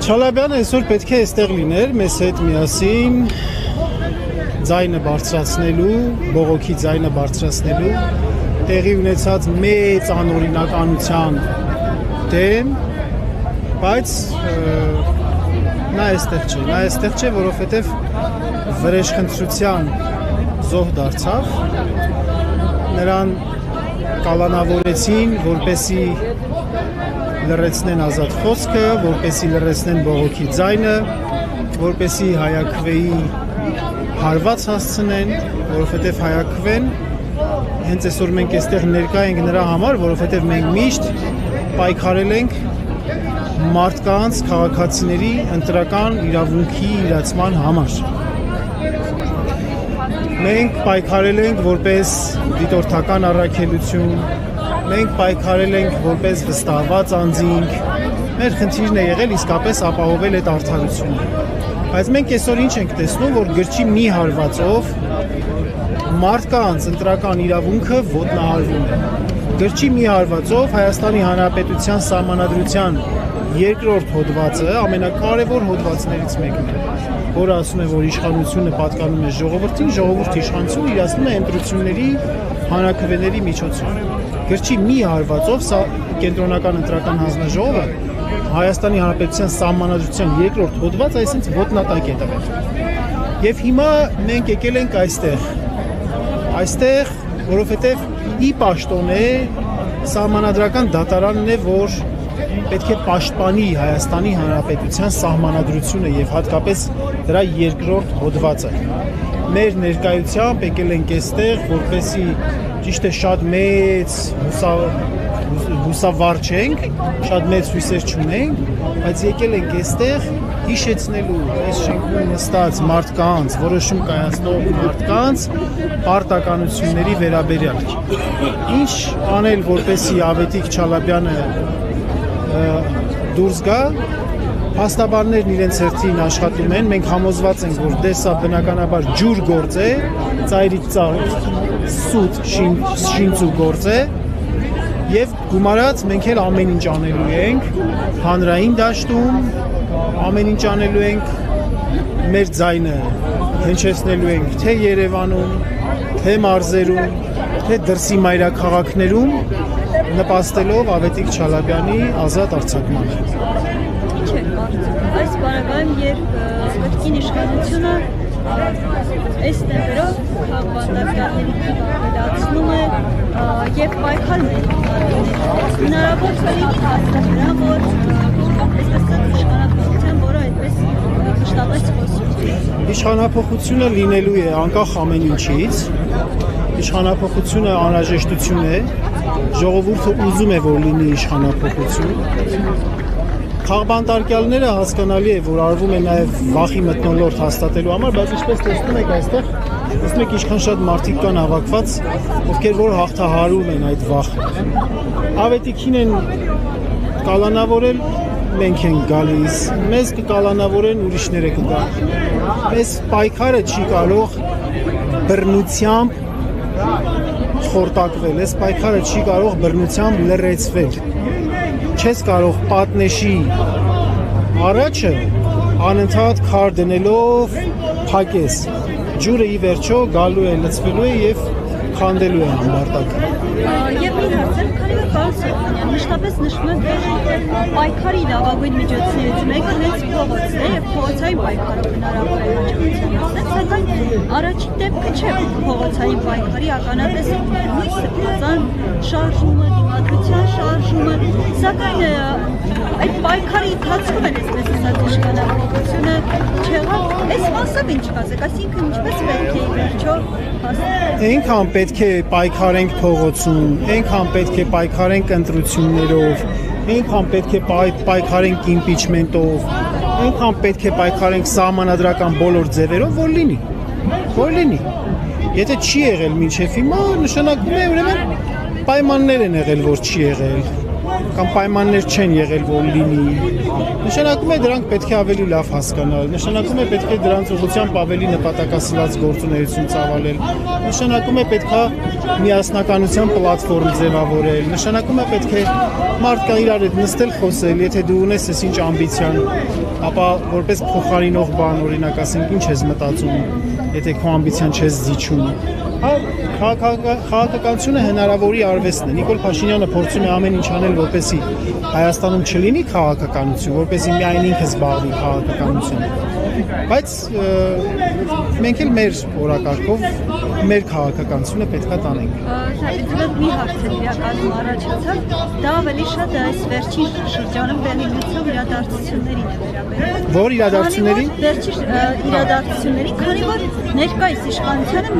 Չալաբյանը այսօր պետք է այստեղ լիներ մեզ հետ միասին ձայնը բարձրացնելու, բողոքի ձայնը բարձրացնելու, տեղի ունեցած մեծ անօրինականության դեմ, բայց նա այստեղ չէ, որովհետև վրեժխնդրության զոհ դարձավ, նրան կալանավորեցին, որպեսզի լռեցնեն ազատ խոսքը, որպեսզի լռեցնեն բողոքի ձայնը, որպեսզի հայաքվեի հարված հասցնեն, որովհետև հայաքվեն հենց այսօր մենք այստեղ ներկա ենք նրա համար, որովհետև մենք միշտ պայքարել ենք մարդկանց, քաղաքացիների ընտրական իրավունքի իրացման համար։ Մենք պայքարել ենք որպես դիտորդական առաքելություն, մենք պայքարել ենք որպես վստահված անձինք, մեր խնդիրն է եղել իսկապես ապահովել այդ արդարությունը։ Բայց մենք այսօր ինչ ենք տեսնում, որ գրչի մի հարվածով մարդկանց ընտրական իրավունքը ոտնահարվում է։ Գրչի մի հարվածով Հայաստանի Հանրապետության Սահմանադրության երկրորդ հոդվածը ամենակարևոր հոդվածներից մեկն է, որը ասում է, որ իշխանությունը պատկանում է ժողովրդին, ժողովուրդի իշխանությունը իրացնում է ընտրությունների հանրաքվեների միջոցով։ Գրչի մի հարվածով սա կենտրոնական ընտրական հանձնաժողովը Հայաստանի Հանրապետության Սահմանադրության երկրորդ հոդված այսինքն ոտնատակ է տվել։ Եվ հիմա մենք եկել ենք այստեղ, որովհետև ի պաշտոնե Սահմանադրական դատարանն է, որ պետք է պաշտպանի Հայաստանի Հանրապետության Սահմանադրությունը եւ հատկապես դրա երկրորդ հոդվածը։ Մեր ներկայությամբ եկել ենք այստեղ, որպեսզի ճիշտ է շատ մեծ հուսավառ չենք, շատ մեծ հույսեր չունենք, բայց եկել ենք այստեղ հիշեցնելու այս շենքում նստած մարդկանց, որոշում կայացնող մարդկանց պարտականությունների վերաբերյալ։ Ինչ անել, որպեսզի Ավետիք Չալաբյանը դուրս գա, փաստաբաններն իրենց հերթին աշխատում են, մենք համոզված ենք, որ սա բնականաբար ջուր գործ է, ծայրից ծառ, սուտ շինծու գործ է, եւ գումարած մենք էլ ամեն ինչ անելու ենք հանրային դաշտում, ամեն ինչ անելու ենք մեր ձայնը հնչեցնելու ենք թե Երևանում, թե մարզերում, թե դրսի մայրաքաղաքներում, նպաստելով Ավետիք Չալաբյանի ազատ արձակմանը։ Ինչ է կարծում այս բանակայում, երբ կրկին իշխանությունը այս տեմպերով քաղաքավարների վերացնում է եւ պայքարում է հնարավոր չէ հասնել նրան, որ այսպես իշխանապողության, որը այդպես մշտապես խոսում։ Իշխանապողությունը լինելու է անկախ ամեն ինչից, իշխանապողությունը անհրաժեշտություն է, ժողովուրդը ուզում է, որ լինի իշխանապողություն։ Խաղբանտարկյալները հասկանալի է, որ արվում է նաև վախի մթնոլորտ հաստատելու համար, բայց ինչպես տեսնում եք այստեղ, տեսնում եք ինչքան շատ մարդիկ կան հավաքված, ովքեր որ հաղթահարում են այդ վախը։ Ավետիքին են կալանավորել, մենք ենք գալիս, մեզ կկալանավորեն, ուրիշները կգան։ Մեզ պայքարը չի կարող բռնությամբ խորտակվել, այս պայքարը չի կարող բռնությամբ լռեցվել։ Չես կարող պատնեշի առաջը անընդհատ քար դնելով փակես։ Ջուրը ի վերջո գալու է, լցվելու է եւ քանդելու է ամբարտակը։ Եվ մի հարցեր, քանի որ պարոն Սողոմոնյան մշտապես նշում է, որ պայքարի լավագույն միջոցներից մեկը հենց փողոցն է եւ փողոցային պայքարը հնարավոր է հաջողության հասնել, սակայն առաջին դեպքը չէ փողոցային պայքարի ականատեսը սրբազան շարժումը, դիմադրության շարժումը, սակայն այդ պայքարի ընթացքում են այսպես ասած իշխանապողությունը չեղավ, այս մասով ինչ կասեք, այսինքն ինչպես պետք է ի վերջո հասնել։ Այնքան պետք է պայքարենք փողոցում, այնքան պետք է պայքարենք ընտրություններով, այնքան պետք է պայքարենք իմպիչմենտով, այնքան պետք է պայքարենք սահմանադրական բոլոր ձևերով, որ լինի։ Եթե չի եղել մինչև հիմա, նշանակում է ուրեմն պայմաններ են եղել, որ չի եղել, կամ պայմաններ չեն եղել, որ լինի։ Նշանակում է դրանք պետք է ավելի լավ հասկանալ, նշանակում է պետք է դրանց ուղղությամբ ավելի նպատակասլաց գործունեություն ծավալել, նշանակում է պետք է միասնականության պլատֆորմ ձևավորել, նշանակում է պետք է մարդկա իրար հետ նստել խոսել, եթե դու ունես այսինչ ամբիցիան, ապա որպես փոխարինող բան, օրինակ ասենք, ինչ ես մտածում, եթե քո ամբիցիան չես զիջում։ Հա, քաղաքականությունը հնարավորի արվեստն է։ Նիկոլ Փաշինյանը փորձում է ամեն ինչ անել, որպեսզի Հայաստանում չլինի քաղաքականություն, որպեսզի միայն ինքը զբաղվի քաղաքականությամբ։ Բայց մենք էլ մեր օրակարգով մեր քաղաքականությունը պետքա տանենք։ Սա մի հարց է իրականում առաջացավ, դա ավելի շատ այս վերջին շրջանում տեղի ունեցող իրադարձություններին է վերաբերում։ Որ իրադարձություններին։ Վերջին իրադարձություններին, քանի որ ներկայիս իշխանությանը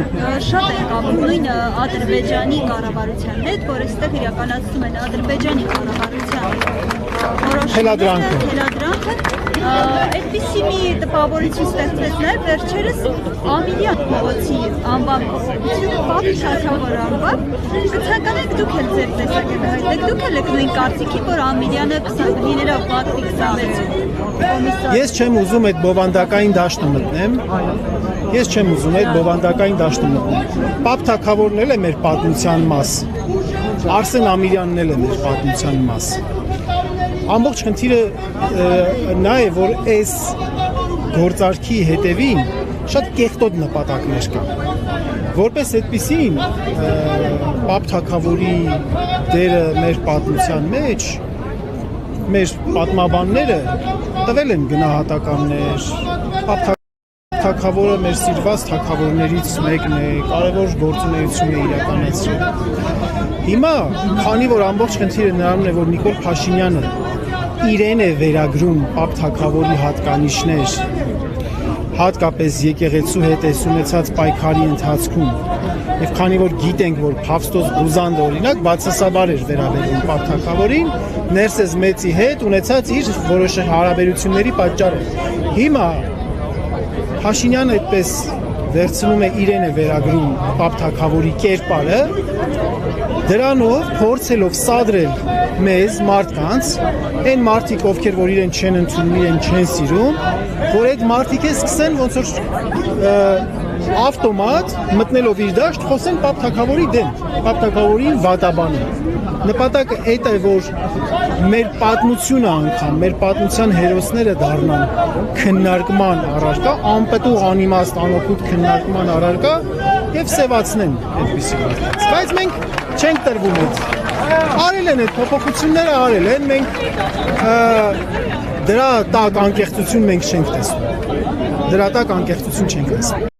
շատ է կապում նույն Ադրբեջանի կառավարության հետ, որ այստեղ իրականացնում են Ադրբեջանի կառավարության Թելադրանքը։ Այդպիսի մի տպավորություն ստեղծեց նաև վերջերս Ամիլյան փողոցի անվան փոփոխությունը, Պապ Թագավոր անվան։ Ցանկանում եք դուք էլ ձեր տեսակետը հայտնեք, դուք էլ եք նույն կարծիքի, որ Ամիլյանը լինելով պատվի 26 կոմիսար։ Ես չեմ ուզում այդ բովանդակային դաշտը մտնեմ։ Ես չեմ ուզում այդ բովանդակային դաշտը մտնեմ։ Պապ Թագավորն էլ է մեր պատմության մաս։ Արսեն Ամիլյանն էլ է մեր պատմության մաս։ Ամբողջ խնդիրը նա է, որ այս գործարքի հետևին շատ կեղտոտ նպատակներ կան։ Որպես այդպիսին Պապ Թագավորի դերը մեր պատմության մեջ, մեր պատմաբանները տվել են գնահատականներ։ Պապ Թագավորը մեր սիրված թագավորներից մեկն է, կարևոր գործունեություն է իրականացրել։ Հիմա, քանի որ ամբողջ խնդիրը նրանում է, որ Նիկոլ Փաշինյանը իրեն է վերագրում Պապ Թագավորի հատկանիշներ, հատկապես եկեղեցու հետ ունեցած պայքարի ընթացքում, եւ քանի որ գիտենք, որ Փավստոս Բուզանդը օրինակ բացասաբար էր վերաբերվում Պապ Թագավորին, Ներսես Մեծի հետ ունեցած իր որոշ հարաբերությունների պատճառով։ Հիմա Փաշինյանը այդպես վերցնում է իրեն է վերագրում Պապ Թագավորի կերպարը, դրանով փորձելով սադրել մեզ մարդկանց, այն մարդիկ, ովքեր որ իրեն չեն ընդունում, իրեն չեն սիրում, որ այդ մարդիկ է սկսեն ոնց որ ավտոմատ մտնելով իր դաշտ խոսեն Պապ Թագավորի դեմ, Պապ Թագավորին վատաբանեն։ Նպատակը այդ է, որ մեր պատմությունը անգամ, մեր պատմության հերոսները դառնան քննարկման առարկա, անպտուղ անիմաստ անօգուտ քննարկման առարկա եւ սեվացնեն այդպիսի մարդկանց։ Բայց մենք չենք տրվում այդ։ Արել են այդ փոփոխությունները, արել են, մենք դրա տակ անկեղծություն մենք չենք տեսնում։ Դրա տակ անկեղծություն չենք տեսնում։